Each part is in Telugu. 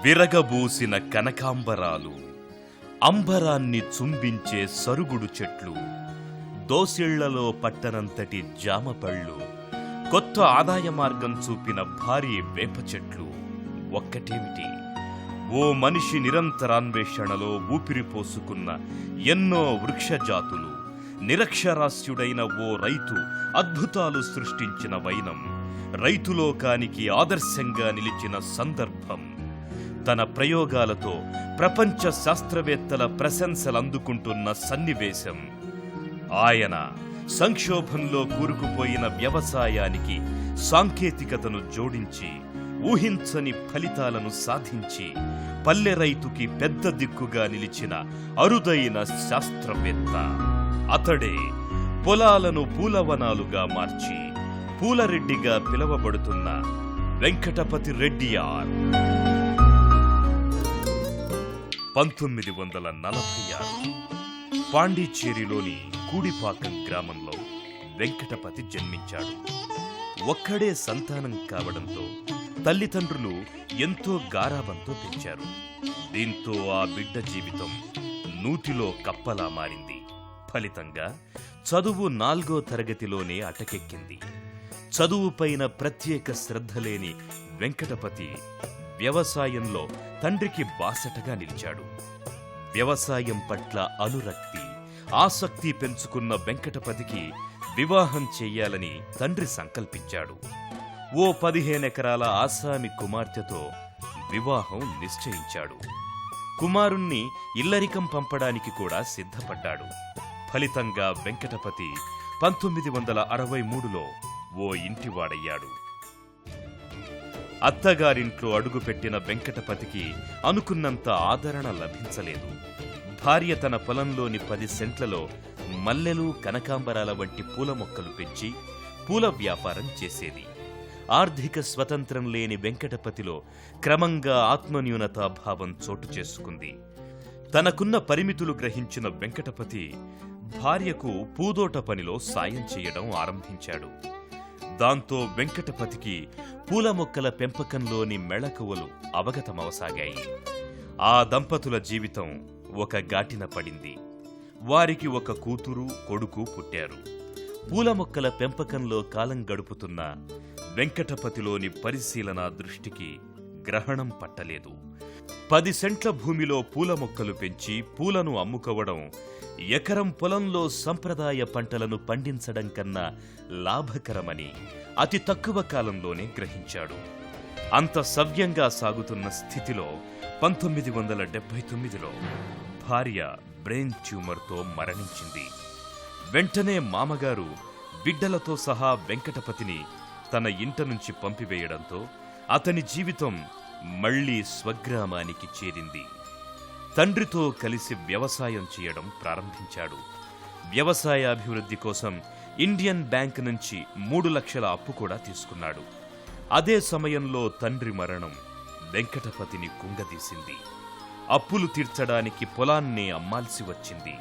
విరగబూసిన కనకాంబరాలు, అంబరాన్ని చుంబించే సరుగుడు చెట్లు, దోసిళ్లలో పట్టనంతటి జామపళ్ళు, కొత్త ఆదాయ మార్గం చూపిన భారీ వేప చెట్లు. ఒక్కటేమిటి, ఓ మనిషి నిరంతరాన్వేషణలో ఊపిరిపోసుకున్న ఎన్నో వృక్షజాతులు, నిరక్షరాస్యుడైన ఓ రైతు అద్భుతాలు సృష్టించిన వైనం, రైతులోకానికి ఆదర్శంగా నిలిచిన సందర్భం, తన ప్రయోగాలతో ప్రపంచ శాస్త్రవేత్తల ప్రశంసలందుకుంటున్న సన్నివేశం. ఆయన సంక్షోభంలో కూరుకుపోయిన వ్యవసాయానికి సాంకేతికతను జోడించి ఊహించని ఫలితాలను సాధించి పల్లె రైతుకి పెద్ద దిక్కుగా నిలిచిన అరుదైన శాస్త్రవేత్త. అతడే పొలాలను పూలవనాలుగా మార్చి పూలరెడ్డిగా పిలువబడుతున్న వెంకటపతి రెడ్డియార్. 1946 పాండిచ్చేరిలోని కూడిపాకం గ్రామంలో వెంకటపతి జన్మించాడు. ఒక్కడే సంతానం కావడంతో తల్లిదండ్రులు ఎంతో గారాబంతో పెంచారు. దీంతో ఆ బిడ్డ జీవితం నూతిలో కప్పలా మారింది. ఫలితంగా చదువు 4వ తరగతిలోనే అటకెక్కింది. చదువుపైన ప్రత్యేక శ్రద్ధ లేని వెంకటపతి వ్యవసాయంలో తండ్రికి బాసటగా నిలిచాడు. వ్యవసాయం పట్ల అనురక్తి, ఆసక్తి పెంచుకున్న వెంకటపతికి వివాహం చెయ్యాలని తండ్రి సంకల్పించాడు. ఓ 15 ఎకరాల ఆసామి కుమార్తెతో వివాహం నిశ్చయించాడు. కుమారుణ్ణి ఇల్లరికం పంపడానికి కూడా సిద్ధపడ్డాడు. ఫలితంగా వెంకటపతి 1963లో ఓ ఇంటివాడయ్యాడు. అత్తగారింట్లో అడుగుపెట్టిన వెంకటపతికి అనుకున్నంత ఆదరణ లభించలేదు. భార్య తన పొలంలోని 10 సెంట్లలో మల్లెలు, కనకాంబరాల వంటి పూల మొక్కలు పెంచి పూల వ్యాపారం చేసేది. ఆర్థిక స్వతంత్రం లేని వెంకటపతిలో క్రమంగా ఆత్మన్యూనతాభావం చోటు చేసుకుంది. తనకున్న పరిమితులు గ్రహించిన వెంకటపతి భార్యకు పూదోట పనిలో సాయం చేయడం ఆరంభించాడు. దాంతో వెంకటపతికి పూల మొక్కల పెంపకంలోని మెళకువలు అవగతమవసాగాయి. ఆ దంపతుల జీవితం ఒక గాటిన పడింది. వారికి ఒక కూతురు, కొడుకు పుట్టారు. పూల మొక్కల పెంపకంలో కాలం గడుపుతున్న వెంకటపతిలోని పరిశీలన దృష్టికి గ్రహణం పట్టలేదు. 10 సెంట్ల భూమిలో పూల మొక్కలు పెంచి పూలను అమ్ముకోవడం ఎకరం పొలంలో సంప్రదాయ పంటలను పండించడం కన్నా లాభకరమని అతి తక్కువ కాలంలోనే గ్రహించాడు. అంత సవ్యంగా సాగుతున్న స్థితిలో 1979లో భార్య బ్రెయిన్ ట్యూమర్తో మరణించింది. వెంటనే మామగారు బిడ్డలతో సహా వెంకటపతిని తన ఇంట నుంచి పంపివేయడంతో అతని జీవితం మళ్లీ స్వగ్రామానికి చేరింది. తండ్రితో కలిసి వ్యవసాయం చేయడం ప్రారంభించాడు. వ్యవసాయాభివృద్ధి కోసం ఇండియన్ బ్యాంక్ నుంచి 3 లక్షల అప్పు కూడా తీసుకున్నాడు. అదే సమయంలో తండ్రి మరణం వెంకటపతిని కుంగదీసింది. అప్పులు తీర్చడానికి పొలాన్నే అమ్మాల్సి వచ్చింది.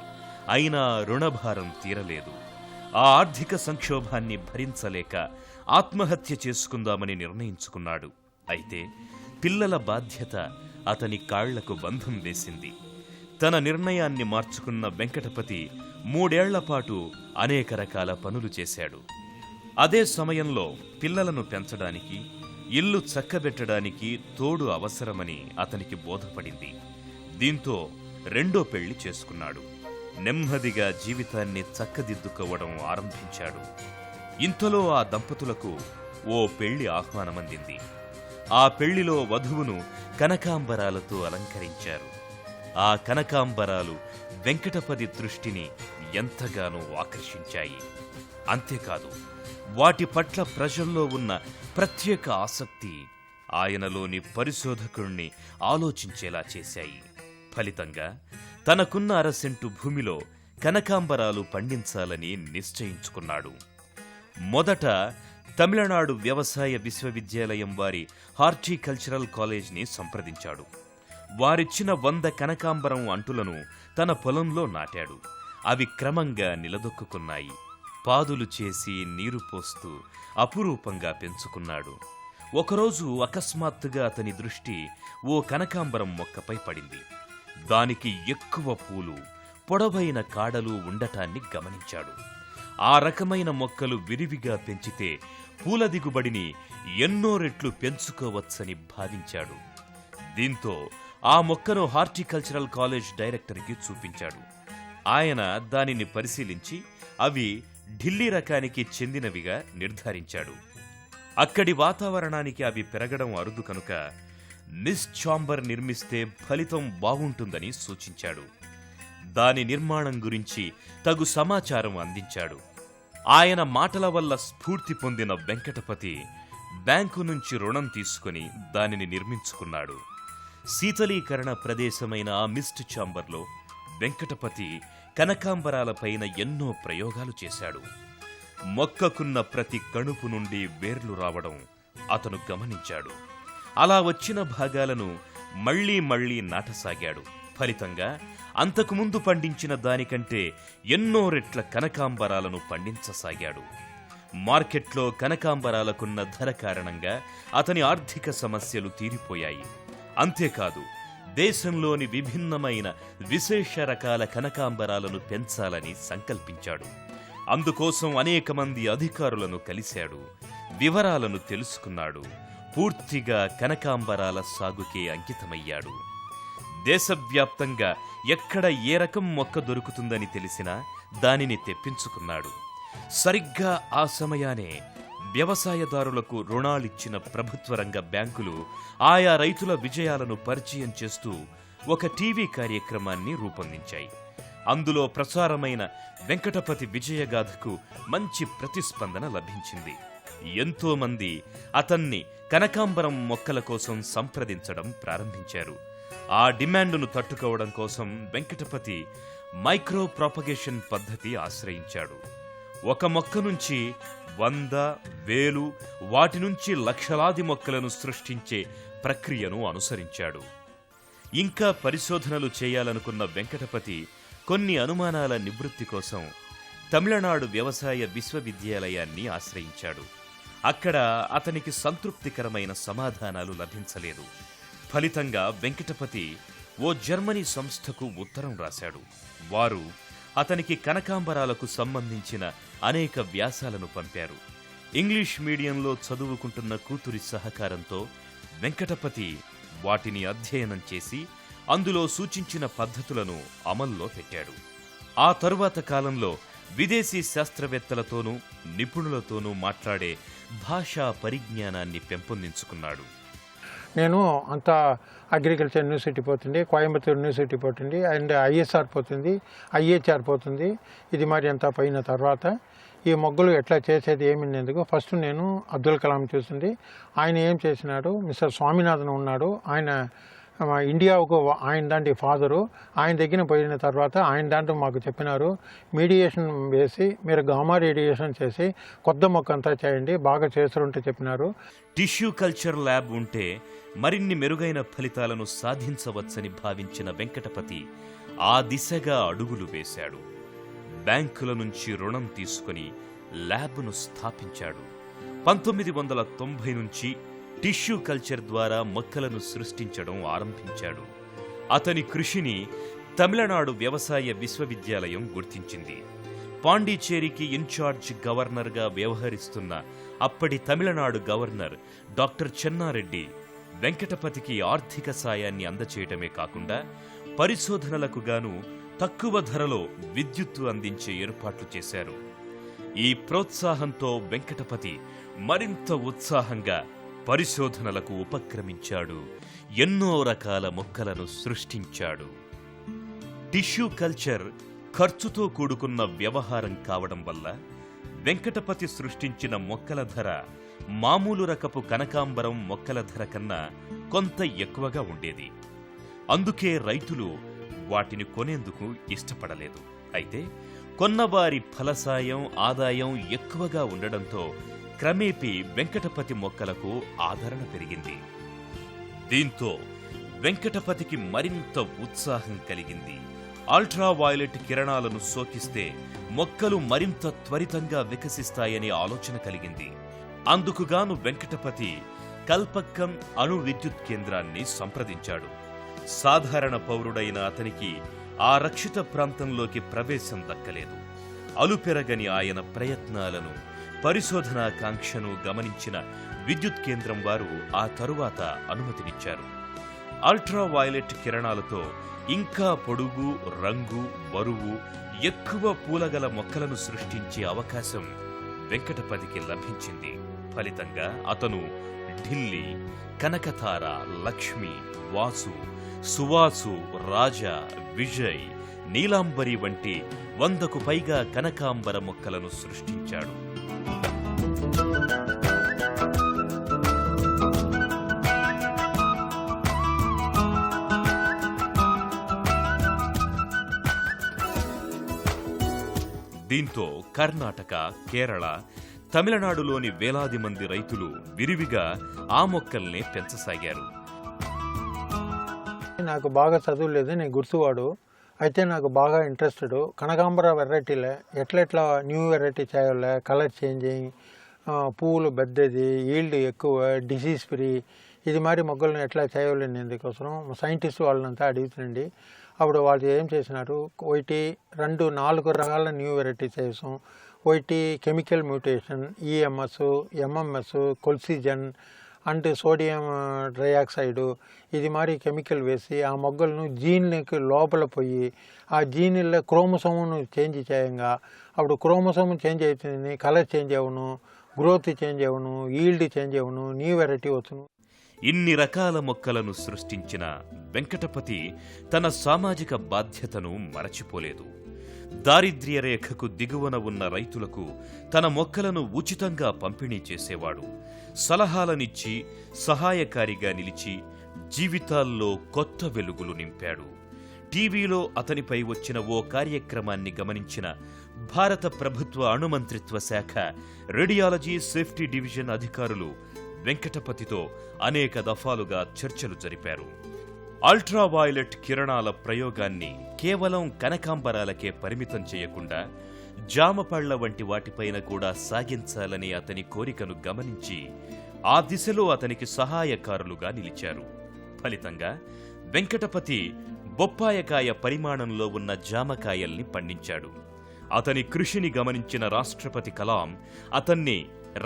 అయినా రుణభారం తీరలేదు. ఆ ఆర్థిక సంక్షోభాన్ని భరించలేక ఆత్మహత్య చేసుకుందామని నిర్ణయించుకున్నాడు. అయితే పిల్లల బాధ్యత అతని కాళ్లకు బంధం వేసింది. తన నిర్ణయాన్ని మార్చుకున్న వెంకటపతి 3 ఏళ్లపాటు అనేక రకాల పనులు చేశాడు. అదే సమయంలో పిల్లలను పెంచడానికి, ఇల్లు చక్కబెట్టడానికి తోడు అవసరమని అతనికి బోధపడింది. దీంతో 2వ పెళ్లి చేసుకున్నాడు. నెమ్మదిగా జీవితాన్ని చక్కదిద్దుకోవడం ఆరంభించాడు. ఇంతలో ఆ దంపతులకు ఓ పెళ్లి ఆహ్వానమందింది. ఆ పెళ్లిలో వధువును కనకాంబరాలతో అలంకరించారు. ఆ కనకాంబరాలు వెంకటపతి దృష్టిని ఎంతగానో ఆకర్షించాయి. అంతేకాదు, వాటి పట్ల ప్రజల్లో ఉన్న ప్రత్యేక ఆసక్తి ఆయనలోని పరిశోధకుణ్ణి ఆలోచించేలా చేశాయి. ఫలితంగా తనకున్న 1/2 సెంటు భూమిలో కనకాంబరాలు పండించాలని నిశ్చయించుకున్నాడు. మొదట తమిళనాడు వ్యవసాయ విశ్వవిద్యాలయం వారి హార్టికల్చరల్ కాలేజ్ని సంప్రదించాడు. వారిచ్చిన 100 కనకాంబరం అంటులను తన పొలంలో నాటాడు. అవి క్రమంగా నిలదొక్కున్నాయి. పాదులు చేసి నీరు పోస్తూ అపురూపంగా పెంచుకున్నాడు. ఒకరోజు అకస్మాత్తుగా అతని దృష్టి ఓ కనకాంబరం మొక్కపై పడింది. దానికి ఎక్కువ పూలు, పొడవైన కాడలు ఉండటాన్ని గమనించాడు. ఆ రకమైన మొక్కలు విరివిగా పెంచితే పూల దిగుబడిని ఎన్నో రెట్లు పెంచుకోవచ్చని భావించాడు. దీంతో ఆ మొక్కను హార్టికల్చరల్ కాలేజ్ డైరెక్టర్కి చూపించాడు. ఆయన దానిని పరిశీలించి అవి ఢిల్లీ రకానికి చెందినవిగా నిర్ధారించాడు. అక్కడి వాతావరణానికి అవి పెరగడం అరుదు కనుక నిస్ట్ ఛాంబర్ నిర్మిస్తే ఫలితం బాగుంటుందని సూచించాడు. దాని నిర్మాణం గురించి తగు సమాచారం అందించాడు. ఆయన మాటల వల్ల స్ఫూర్తి పొందిన వెంకటపతి బ్యాంకు నుంచి రుణం తీసుకుని దానిని నిర్మించుకున్నాడు. శీతలీకరణ ప్రదేశమైన ఆ మిస్ట్ ఛాంబర్లో వెంకటపతి కనకాంబరాలపైన ఎన్నో ప్రయోగాలు చేశాడు. మొక్కకున్న ప్రతి కణుపు నుండి వేర్లు రావడం అతను గమనించాడు. అలా వచ్చిన భాగాలను మళ్లీ మళ్లీ నాటసాగాడు. ఫలితంగా అంతకుముందు పండించిన దానికంటే ఎన్నో రెట్ల కనకాంబరాలను పండించసాగాడు. మార్కెట్లో కనకాంబరాలకున్న ధర కారణంగా అతని ఆర్థిక సమస్యలు తీరిపోయాయి. అంతేకాదు, దేశంలోని విభిన్నమైన విశేష రకాల కనకాంబరాలను పెంచాలని సంకల్పించాడు. అందుకోసం అనేక మంది అధికారులను కలిశాడు. వివరాలను తెలుసుకున్నాడు. పూర్తిగా కనకాంబరాల సాగుకే అంకితమయ్యాడు. దేశవ్యాప్తంగా ఎక్కడ ఏ రకం మొక్క దొరుకుతుందని తెలిసినా దానిని తెప్పించుకున్నాడు. సరిగ్గా ఆ సమయానే వ్యవసాయదారులకు రుణాలిచ్చిన ప్రభుత్వ రంగ బ్యాంకులు ఆయా రైతుల విజయాలను పరిచయం చేస్తూ ఒక టీవీ కార్యక్రమాన్ని రూపొందించాయి. అందులో ప్రసారమైన వెంకటపతి విజయగాథకు మంచి ప్రతిస్పందన లభించింది. ఎంతో మంది అతన్ని కనకాంబరం మొక్కల కోసం సంప్రదించడం ప్రారంభించారు. ఆ డిమాండును తట్టుకోవడం కోసం వెంకటపతి మైక్రో ప్రాపగేషన్ పద్ధతి ఆశ్రయించాడు. ఒక మొక్క నుంచి 100, 1000, వాటి నుంచి లక్షలాది మొక్కలను సృష్టించే ప్రక్రియను అనుసరించాడు. ఇంకా పరిశోధనలు చేయాలనుకున్న వెంకటపతి కొన్ని అనుమానాల నివృత్తి కోసం తమిళనాడు వ్యవసాయ విశ్వవిద్యాలయాన్ని ఆశ్రయించాడు. అక్కడ అతనికి సంతృప్తికరమైన సమాధానాలు లభించలేదు. ఫలితంగా వెంకటపతి ఓ జర్మనీ సంస్థకు ఉత్తరం రాశాడు. వారు అతనికి కనకాంబరాలకు సంబంధించిన అనేక వ్యాసాలను పంపారు. ఇంగ్లీష్ మీడియంలో చదువుకుంటున్న కూతురి సహకారంతో వెంకటపతి వాటిని అధ్యయనం చేసి అందులో సూచించిన పద్ధతులను అమల్లో పెట్టాడు. ఆ తరువాత కాలంలో విదేశీ శాస్త్రవేత్తలతోనూ నిపుణులతోనూ మాట్లాడే భాషా పరిజ్ఞానాన్ని పెంపొందించుకున్నాడు. నేను అంతా అగ్రికల్చర్ యూనివర్సిటీ పోతుంది, కోయంబత్తూరు యూనివర్సిటీ పోతుంది, అండ్ ఐఎస్ఆర్ పోతుంది, ఐహెచ్ఆర్ పోతుంది. ఇది మరి అంతా పోయిన తర్వాత ఈ మొగ్గలు ఎట్లా చేసేది ఏమిందేందుకు ఫస్ట్ నేను అబ్దుల్ కలాం చూసింది. ఆయన ఏం చేసినాడు, మిస్టర్ స్వామినాథన్ ఉన్నాడు, ఆయన ఇండియాకు ఆయన దాంట్లో ఫాదరు. ఆయన దగ్గర పోయిన తర్వాత ఆయన దాంట్లో మాకు చెప్పినారు, మీడియేషన్ వేసి మీరు గామా రేడియేషన్ చేసి కొత్త మొక్క అంతా చేయండి, బాగా చేస్తుంటే చెప్పినారు. టిష్యూ కల్చర్ ల్యాబ్ ఉంటే మరిన్ని మెరుగైన ఫలితాలను సాధించవచ్చని భావించిన వెంకటపతి ఆ దిశగా అడుగులు వేశాడు. బ్యాంకుల నుంచి రుణం తీసుకుని ల్యాబ్ను స్థాపించాడు. 1990 నుంచి టిష్యూ కల్చర్ ద్వారా మొక్కలను సృష్టించడం ఆరంభించాడు. అతని కృషిని తమిళనాడు వ్యవసాయ విశ్వవిద్యాలయం గుర్తించింది. పాండిచేరికి ఇన్ఛార్జ్ గవర్నర్గా వ్యవహరిస్తున్న అప్పటి తమిళనాడు గవర్నర్ డాక్టర్ చెన్నారెడ్డి వెంకటపతికి ఆర్థిక సాయాన్ని అందచేయటమే కాకుండా పరిశోధనలకు గాను తక్కువ ధరలో విద్యుత్తు అందించే ఏర్పాట్లు చేశారు. ఈ ప్రోత్సాహంతో వెంకటపతి మరింత ఉత్సాహంగా పరిశోధనలకు ఉపక్రమించాడు. ఎన్నో రకాల మొక్కలను సృష్టించాడు. టిష్యూ కల్చర్ ఖర్చుతో కూడుకున్న వ్యవహారం కావడం వల్ల వెంకటపతి సృష్టించిన మొక్కల ధర మామూలు రకపు కనకాంబరం మొక్కల ధర కన్నా కొంత ఎక్కువగా ఉండేది. అందుకే రైతులు వాటిని కొనేందుకు ఇష్టపడలేదు. అయితే కొన్నవారి ఫలసాయం, ఆదాయం ఎక్కువగా ఉండడంతో క్రమేపీ వెంకటపతి మొక్కలకు ఆదరణ పెరిగింది. దీంతో వెంకటపతికి మరింత ఉత్సాహం కలిగింది. అల్ట్రావైలెట్ కిరణాలను సోకిస్తే మొక్కలు మరింత త్వరితంగా వికసిస్తాయనే ఆలోచన కలిగింది. అందుకుగాను వెంకటపతి కల్పక్కం అణు విద్యుత్ కేంద్రాన్ని సంప్రదించాడు. సాధారణ పౌరుడైన అతనికి ఆ రక్షిత ప్రాంతంలోకి ప్రవేశం దక్కలేదు. అలుపెరగని ఆయన ప్రయత్నాలను, పరిశోధనాకాంక్షను గమనించిన విద్యుత్ కేంద్రం వారు ఆ తరువాత అనుమతినిచ్చారు. అల్ట్రావైలెట్ కిరణాలతో ఇంకా పొడుగు, రంగు, బరువు ఎక్కువ పూలగల మొక్కలను సృష్టించే అవకాశం వెంకటపతికి లభించింది. ఫలితంగా అతను ఢిల్లీ, కనకతార, లక్ష్మి, వాసు, సువాసు, రాజా, విజయ్, నీలాంబరి వంటి 100కు పైగా కనకాంబర మొక్కలను సృష్టించాడు. దీంతో కర్ణాటక, కేరళ, తమిళనాడులోని వేలాది మంది రైతులు విరివిగా ఆ మొక్కల్నే పెంచసాగారు. నాకు బాగా చదువు లేదు, నేను గుర్తువాడు. అయితే నాకు బాగా ఇంట్రెస్టెడ్ కనకాంబర వెరైటీలే ఎట్లా న్యూ వెరైటీ చేయాలి, కలర్ చేంజింగ్, పువ్వులు పెద్దది, ఈల్డ్ ఎక్కువ, డిసీజ్ ఫ్రీ, ఇది మరి మొక్కలను ఎట్లా చేయాలి అందుకోసం సైంటిస్ట్ వాళ్ళనంతా అడుగుతుండండి. అప్పుడు వాళ్ళు ఏం చేసినారు, ఒకటి 2 4 రకాల న్యూ వెరైటీ చేసాం. ఒకటి chemical mutation, EMS, MMS, colchicine and sodium dioxide, ఇది మరి కెమికల్ వేసి ఆ మొగ్గలను జీన్లకి లోపల పోయి ఆ జీన్ల క్రోమోసోమ్ను చేంజ్ చేయంగా అప్పుడు క్రోమోసోమ్ చేంజ్ అవుతుంది, కలర్ చేంజ్ అవ్వను, గ్రోత్ చేంజ్ అవ్వను, ఈల్డ్ చేంజ్ అవ్వను, న్యూ వెరైటీ వచ్చును. ఇన్ని రకాల మొక్కలను సృష్టించిన వెంకటపతి తన సామాజిక బాధ్యతను మరచిపోలేదు. దారిద్ర్య రేఖకు దిగువన ఉన్న రైతులకు తన మొక్కలను ఉచితంగా పంపిణీ చేసేవాడు. సలహాలనిచ్చి సహాయకారిగా నిలిచి జీవితాల్లో కొత్త వెలుగులు నింపాడు. టీవీలో అతనిపై వచ్చిన ఓ కార్యక్రమాన్ని గమనించిన భారత ప్రభుత్వ అణుమంత్రిత్వ శాఖ రేడియాలజీ సేఫ్టీ డివిజన్ అధికారులు వెంకటపతితో అనేక దఫాలుగా చర్చలు జరిపారు. అల్ట్రావైలెట్ కిరణాల ప్రయోగాన్ని కేవలం కనకాంబరాలకే పరిమితం చేయకుండా జామపళ్ల వంటి వాటిపైన కూడా సాగించాలనే అతని కోరికను గమనించి ఆ దిశలో అతనికి సహాయకారులుగా నిలిచారు. ఫలితంగా వెంకటపతి బొప్పాయకాయ పరిమాణంలో ఉన్న జామకాయల్ని పండించాడు. అతని కృషిని గమనించిన రాష్ట్రపతి కలాం అతన్ని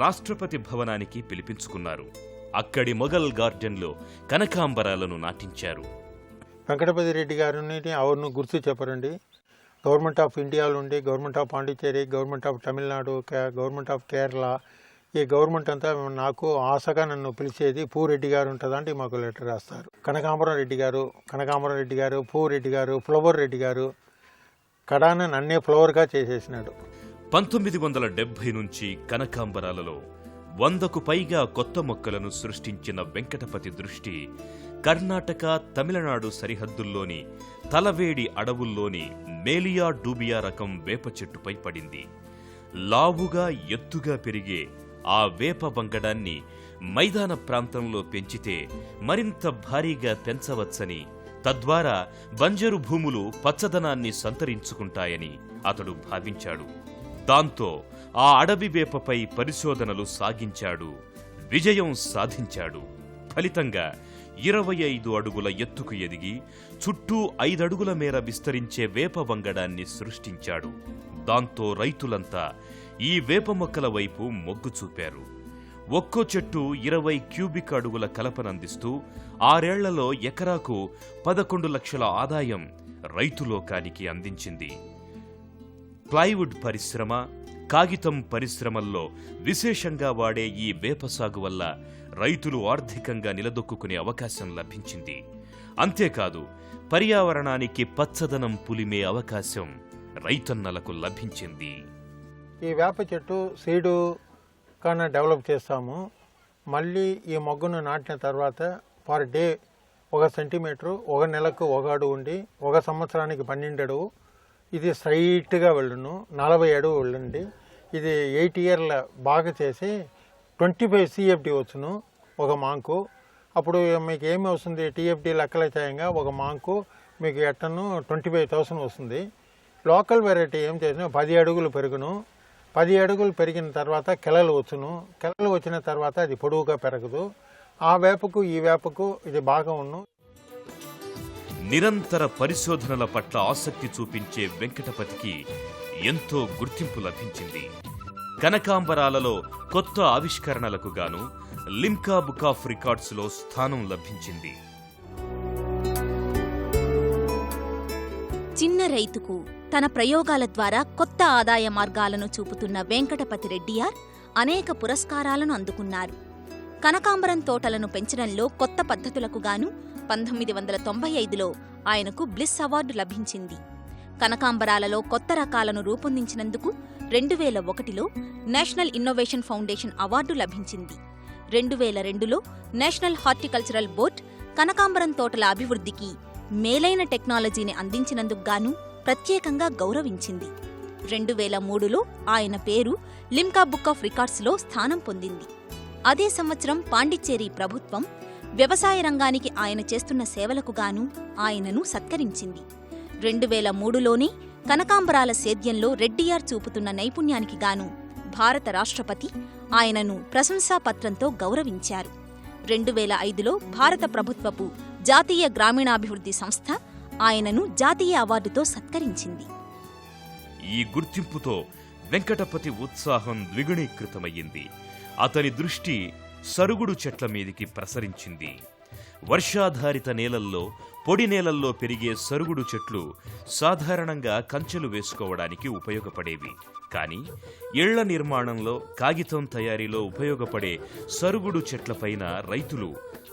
రాష్ట్రపతి భవనానికి పిలిపించుకున్నారు. అక్కడి మొఘల్ గార్డెన్లో కనకాంబరాలను నాటించారు. వెంకటపతి రెడ్డి గారిని ఎవరిని గుర్తు చెప్పరండి. గవర్నమెంట్ ఆఫ్ ఇండియాలో ఉండి government of Pondicherry, government of Tamil Nadu, government of Kerala, ఈ గవర్నమెంట్ అంతా నాకు ఆశగా నన్ను పిలిచేది పూరెడ్డి గారు ఉంటుందంటే మాకు లెటర్ రాస్తారు. కనకాంబరం రెడ్డి గారు, పూరెడ్డి గారు, ఫ్లవర్ రెడ్డి గారు కడాన నన్నే ఫ్లవర్గా చేసేసినాడు. 1970 నుంచి కనకాంబరాలలో 100కు పైగా కొత్త మొక్కలను సృష్టించిన వెంకటపతి దృష్టి కర్ణాటక, తమిళనాడు సరిహద్దుల్లోని తలవేడి అడవుల్లోని మేలియా డూబియా రకం వేప చెట్టుపై పడింది. లావుగా ఎత్తుగా పెరిగే ఆ వేప వంగడాన్ని మైదాన ప్రాంతంలో పెంచితే మరింత భారీగా పెంచవచ్చని, తద్వారా బంజరు భూములు పచ్చదనాన్ని సంతరించుకుంటాయని అతడు భావించాడు. దాంతో ఆ అడవి వేపపై పరిశోధనలు సాగించాడు. విజయం సాధించాడు. ఫలితంగా 25 అడుగుల ఎత్తుకు ఎదిగి చుట్టూ 5 అడుగుల మేర విస్తరించే వేప వంగడాన్ని సృష్టించాడు. దాంతో రైతులంతా ఈ వేప మొక్కల వైపు మొగ్గు చూపారు. ఒక్కో చెట్టు 20 క్యూబిక్ అడుగుల కలపనందిస్తూ 6 ఏళ్లలో ఎకరాకు 11 లక్షల ఆదాయం రైతులోకానికి అందించింది. ప్లైవుడ్ పరిశ్రమ, కాగితం పరిశ్రమల్లో విశేషంగా వాడే ఈ వేప సాగు వల్ల రైతులు ఆర్థికంగా నిలదొక్కునే అవకాశం లభించింది. అంతేకాదు పర్యావరణానికి పచ్చదనం పులిమే అవకాశం రైతన్నలకు లభించింది. ఈ వేప చెట్టు సీడు కన్నా డెవలప్ చేస్తాము. మళ్ళీ ఈ మొగ్గను నాటిన తర్వాత పర్ డే 1 సెంటీమీటరు, 1 నెలకు 1 అడుగు ఉండి 1 సంవత్సరానికి 12 అడుగు, ఇది స్ట్రైట్గా వెళ్ళును. 40 అడుగు వెళ్ళండి. ఇది 8 ఇయర్ల బాగా చేసి 25 CFD వచ్చును ఒక మాంకు. అప్పుడు మీకు ఏమి వస్తుంది, TFD లెక్కల చేయంగా ఒక మాంకు మీకు ఎట్టను 25,000 వస్తుంది. లోకల్ వెరైటీ ఏం చేసినా 10 అడుగులు పెరుగును. 10 అడుగులు పెరిగిన తర్వాత కెలలు వచ్చును. కెలలు వచ్చిన తర్వాత అది పొడవుగా పెరగదు. ఆ వేపకు ఈ వేపకు ఇది బాగా ఉన్ను. నిరంతర పరిశోధనల పట్ల ఆసక్తి చూపించే వెంకటపతికి ఎంతో గుర్తింపు లభించింది. కనకాంబరాలలో కొత్త ఆవిష్కరణలకు గాను లిమ్కా బుక్ ఆఫ్ రికార్డ్స్లో స్థానం లభించింది. చిన్న రైతుకు తన ప్రయోగాల ద్వారా కొత్త ఆదాయ మార్గాలను చూపుతున్న వెంకటపతి రెడ్డియార్ అనేక పురస్కారాలను అందుకున్నారు. కనకాంబరం తోటలను పెంచడంలో కొత్త పద్ధతులకు గాను 1995లో ఆయనకు బ్లిస్ అవార్డు లభించింది. కనకాంబరాలలో కొత్త రకాలను రూపొందించినందుకు 2001లో నేషనల్ ఇన్నోవేషన్ ఫౌండేషన్ అవార్డు లభించింది. 2002లో నేషనల్ హార్టికల్చరల్ బోర్డ్ కనకాంబరం తోటల అభివృద్ధికి మేలైన టెక్నాలజీని అందించినందుకు గాను ప్రత్యేకంగా గౌరవించింది. 2003లో ఆయన పేరు లిమ్కా బుక్ ఆఫ్ రికార్డ్స్లో స్థానం పొందింది. అదే సంవత్సరం పాండిచ్చేరి ప్రభుత్వం వ్యవసాయ రంగానికి ఆయన చేస్తున్న సేవలకు గాను ఆయనను సత్కరించింది. 2003లోనే కనకాంబరాల సేద్యంలో రెడ్డియార్ చూపుతున్న నైపుణ్యానికి గాను భారత రాష్ట్రపతి ఆయనను ప్రశంసాపత్రంతో గౌరవించారు. 2005లో భారత ప్రభుత్వపు జాతీయ గ్రామీణాభివృద్ధి సంస్థ ఆయనను జాతీయ అవార్డుతో సత్కరించింది. ఈ గుర్తింపుతో వెంకటపతి ఉత్సాహం ద్విగుణీకృతమయ్యింది. అతని దృష్టి సరుగుడు చెట్ల మీదికి ప్రసరించింది. వర్షాధారిత నేలల్లో, పొడి నేలల్లో పెరిగే సరుగుడు చెట్లు సాధారణంగా కంచెలు వేసుకోవడానికి ఉపయోగపడేవి. కానీ ఇళ్ల నిర్మాణంలో, కాగితం తయారీలో ఉపయోగపడే సరుగుడు చెట్లపైన రైతులు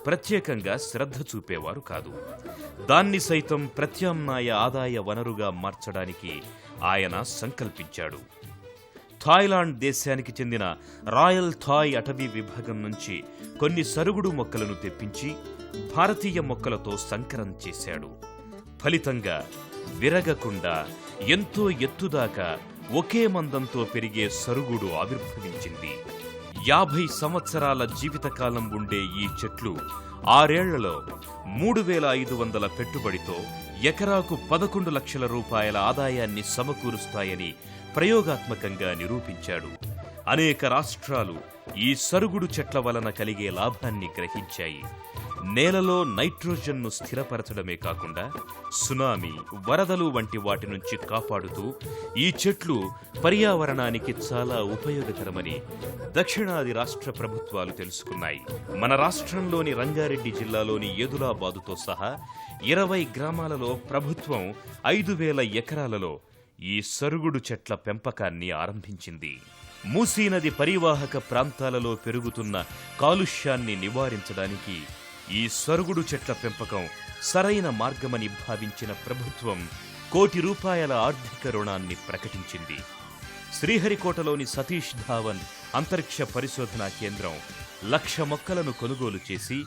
ప్రత్యేకంగా శ్రద్ధ చూపేవారు కాదు. దాన్ని సైతం ప్రత్యామ్నాయ ఆదాయ వనరుగా మార్చడానికి ఆయన సంకల్పించాడు. థాయిలాండ్ దేశానికి చెందిన రాయల్ థాయ్ అటవీ విభాగం నుంచి కొన్ని సరుగుడు మొక్కలను తెప్పించి భారతీయ మొక్కలతో సంకరం చేశాడు. ఫలితంగా విరగకుండా ఎంతో ఎత్తుదాకా ఒకే మందంతో పెరిగే సరుగుడు ఆవిర్భవించింది. 50 సంవత్సరాల జీవితకాలం ఉండే ఈ చెట్లు 6 ఏళ్లలో 3500 పెట్టుబడితో ఎకరాకు 11 లక్షల రూపాయల ఆదాయాన్ని సమకూరుస్తాయని ప్రయోగాత్మకంగా నిరూపించాడు. అనేక రాష్ట్రాలు ఈ సరుగుడు చెట్ల వలన కలిగే లాభాన్ని గ్రహించాయి. నేలలో నైట్రోజన్ను స్థిరపరచడమే కాకుండా సునామీ, వరదలు వంటి వాటి నుంచి కాపాడుతూ ఈ చెట్లు పర్యావరణానికి చాలా ఉపయోగకరమని దక్షిణాది రాష్ట్ర ప్రభుత్వాలు తెలుసుకున్నాయి. మన రాష్ట్రంలోని రంగారెడ్డి జిల్లాలోని ఏదులాబాదుతో సహా 20 గ్రామాలలో ప్రభుత్వం 5000 ఎకరాలలో ఈ సరుగుడు చెట్ల పెంపకాన్ని ఆరంభించింది. మూసీనది పరివాహక ప్రాంతాలలో పెరుగుతున్న కాలుష్యాన్ని నివారించడానికి ఈ సరుగుడు చెట్ల పెంపకం సరైన మార్గమని భావించిన ప్రభుత్వం ₹1 కోటి ఆర్థిక రుణాన్ని ప్రకటించింది. శ్రీహరికోటలోని సతీష్ ధావన్ అంతరిక్ష పరిశోధనా కేంద్రం 1,00,000 మొక్కలను కొనుగోలు చేసి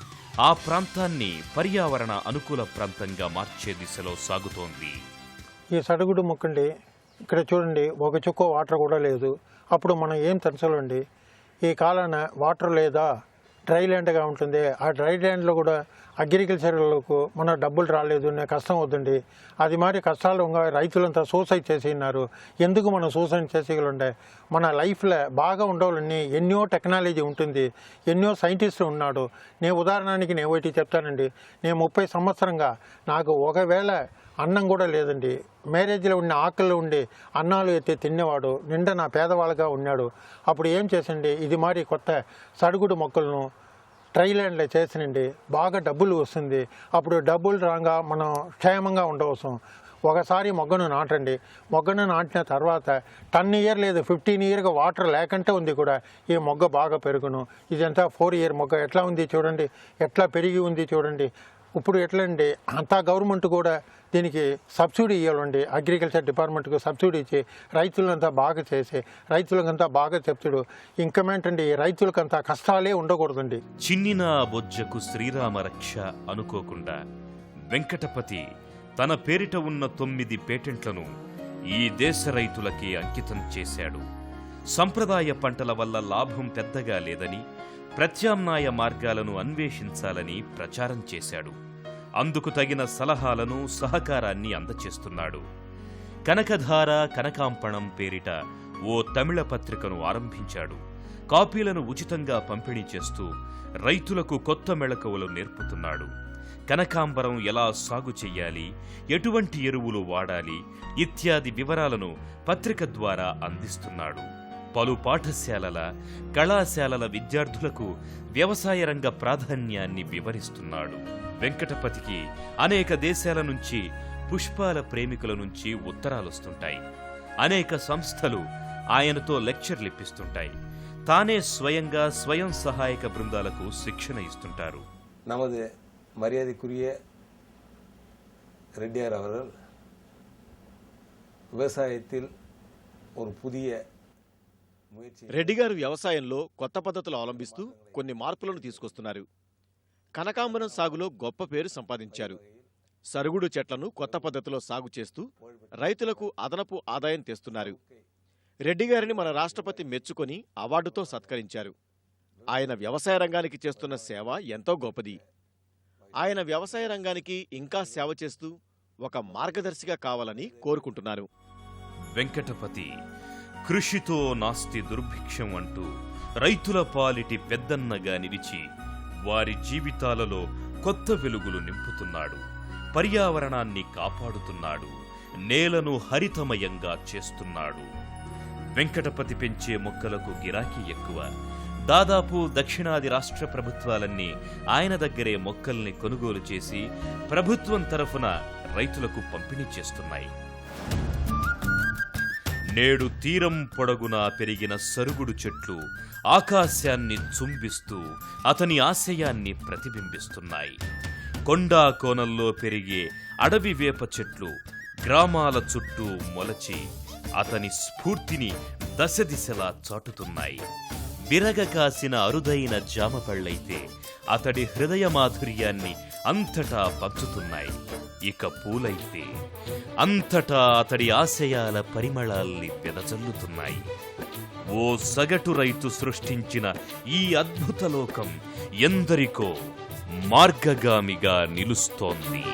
ఆ ప్రాంతాన్ని పర్యావరణ అనుకూల ప్రాంతంగా మార్చే దిశలో సాగుతోంది. ఈ సరుగుడు మొక్కండి, ఇక్కడ చూడండి, ఒక చుక్క వాటర్ కూడా లేదు. అప్పుడు మనం ఏం తెంచాలండి? ఈ కాలాన వాటర్ లేదా డ్రై ల్యాండ్గా ఉంటుంది. ఆ డ్రై ల్యాండ్లో కూడా అగ్రికల్చర్లకు మన డబ్బులు రాలేదు, నేను కష్టం అవుతుంది. అది మరి కష్టాలు రైతులంతా సూసైడ్ చేసినారు. ఎందుకు మనం సూసైడ్ చేసేయగలంటే మన లైఫ్లో బాగా ఉండవాలని ఎన్నో టెక్నాలజీ ఉంటుంది, ఎన్నో సైంటిస్టులు ఉన్నాడు. నేను ఉదాహరణకి నేను ఒకటి చెప్తానండి. నేను 30 సంవత్సరంగా నాకు ఒకవేళ అన్నం కూడా లేదండి. మ్యారేజ్లో ఉన్న ఆకలిలో ఉండి అన్నాలు ఎత్తి తినేవాడు, నిండా నా పేదవాళ్ళగా ఉన్నాడు. అప్పుడు ఏం చేసండి, ఇది మరి కొత్త సరుగుడు మొక్కలను ట్రైలాండ్లో చేసినండి, బాగా డబ్బులు వస్తుంది. అప్పుడు డబ్బులు రాగా మనం క్షేమంగా ఉండవసం. ఒకసారి మొగ్గను నాటండి. మొగ్గను నాటిన తర్వాత 10 ఇయర్ లేదు 15 ఇయర్గా వాటర్ లేకుంటే ఉంది కూడా ఈ మొగ్గ బాగా పెరుగును. ఇదంతా 4 ఇయర్ మొగ్గ ఎట్లా ఉంది చూడండి, ఎట్లా పెరిగి ఉంది చూడండి. ఇప్పుడు ఎట్లా అండి, అంతా గవర్నమెంట్ కూడా దీనికి సబ్సిడీ ఇవ్వాలండి. అగ్రికల్చర్ డిపార్ట్మెంట్కు సబ్సిడీ ఇచ్చి రైతులంతా బాగా చేసి రైతులకంతా బాగా చెప్తాడు. ఇంకేంటండి, రైతులకంతా కష్టాలే ఉండకూడదండి. చిన్నిన బొజ్జకు శ్రీరామ రక్ష అనుకోకుండా వెంకటపతి తన పేరిట ఉన్న 9 పేటెంట్లను ఈ దేశ రైతులకి అంకితం చేశాడు. సంప్రదాయ పంటల వల్ల లాభం పెద్దగా లేదని, ప్రత్యామ్నాయ మార్గాలను అన్వేషించాలని ప్రచారం చేశాడు. అందుకు తగిన సలహాలను, సహకారాన్ని అందచేస్తున్నాడు. కనకధార కనకాంపణం పేరిట ఓ తమిళ పత్రికను ఆరంభించాడు. కాపీలను ఉచితంగా పంపిణీ చేస్తూ రైతులకు కొత్త మెళకువలు నేర్పుతున్నాడు. కనకాంబరం ఎలా సాగు చెయ్యాలి, ఎటువంటి ఎరువులు వాడాలి ఇత్యాది వివరాలను పత్రిక ద్వారా అందిస్తున్నాడు. పలు పాఠశాలల, కళాశాలల విద్యార్థులకు వ్యవసాయ రంగ ప్రాధాన్యాన్ని వివరిస్తున్నాడు. వెంకటపతికి అనేక దేశాల నుంచి, పుష్పాల ప్రేమికుల నుంచి ఉత్తరాలొస్తుంటాయి. అనేక సంస్థలు ఆయనతో లెక్చర్లిప్పిస్తుంటాయి. తానే స్వయంగా స్వయం సహాయక బృందాలకు శిక్షణ ఇస్తుంటారు. நமது மரியாதைக்குரிய ரெட்டியார் அவர்கள் விவசாயத்தில் ஒரு புதிய முயற்சி. రెడ్డి గారు వ్యవసాయంలో కొత్త పద్ధతులు అవలంబిస్తూ కొన్ని మార్పులను తీసుకొస్తున్నారు. కనకాంబరం సాగులో గొప్ప పేరు సంపాదించారు. సరుగుడు చెట్లను కొత్త పద్ధతిలో సాగు చేస్తూ రైతులకు అదనపు ఆదాయం తెస్తున్నారు. రెడ్డి గారిని మన రాష్ట్రపతి మెచ్చుకొని అవార్డుతో సత్కరించారు. ఆయన వ్యవసాయ రంగానికి చేస్తున్న సేవ ఎంతో గొప్పది. ఆయన వ్యవసాయ రంగానికి ఇంకా సేవ చేస్తూ ఒక మార్గదర్శిగా కావాలని కోరుకుంటున్నారు. వెంకటపతి కృషితో నాస్తి దుర్భిక్షం అంటూ రైతుల పాలిటి పెద్దన్నగా నిలిచి వారి జీవితాలలో కొత్త వెలుగులు నింపుతున్నాడు. పర్యావరణాన్ని కాపాడుతున్నాడు. నేలను హరితమయంగా చేస్తున్నాడు. వెంకటపతి పెంచే మొక్కలకు గిరాకీ ఎక్కువ. దాదాపు దక్షిణాది రాష్ట్ర ప్రభుత్వాలన్నీ ఆయన దగ్గరే మొక్కల్ని కొనుగోలు చేసి ప్రభుత్వం తరఫున రైతులకు పంపిణీ చేస్తున్నాయి. నేడు తీరం పొడగునా పెరిగిన సరుగుడు చెట్లు ఆకాశాన్ని చుంబిస్తూ అతని ఆశయాన్ని ప్రతిబింబిస్తున్నాయి. కొండా కోనల్లో పెరిగే అడవి వేప చెట్లు గ్రామాల చుట్టూ మొలచి అతని స్ఫూర్తిని దశదిశలా చాటుతున్నాయి. విరగ కాసిన అరుదైన జామపళ్ళైతే అతడి హృదయ మాధుర్యాన్ని అంతటా పంచుతున్నాయి. ఇక పూలైతే అంతటా అతడి ఆశయాల పరిమళాల్ని వెదజల్లుతున్నాయి. ఓ సగటు రైతు సృష్టించిన ఈ అద్భుత లోకం ఎందరికో మార్గగామిగా నిలుస్తోంది.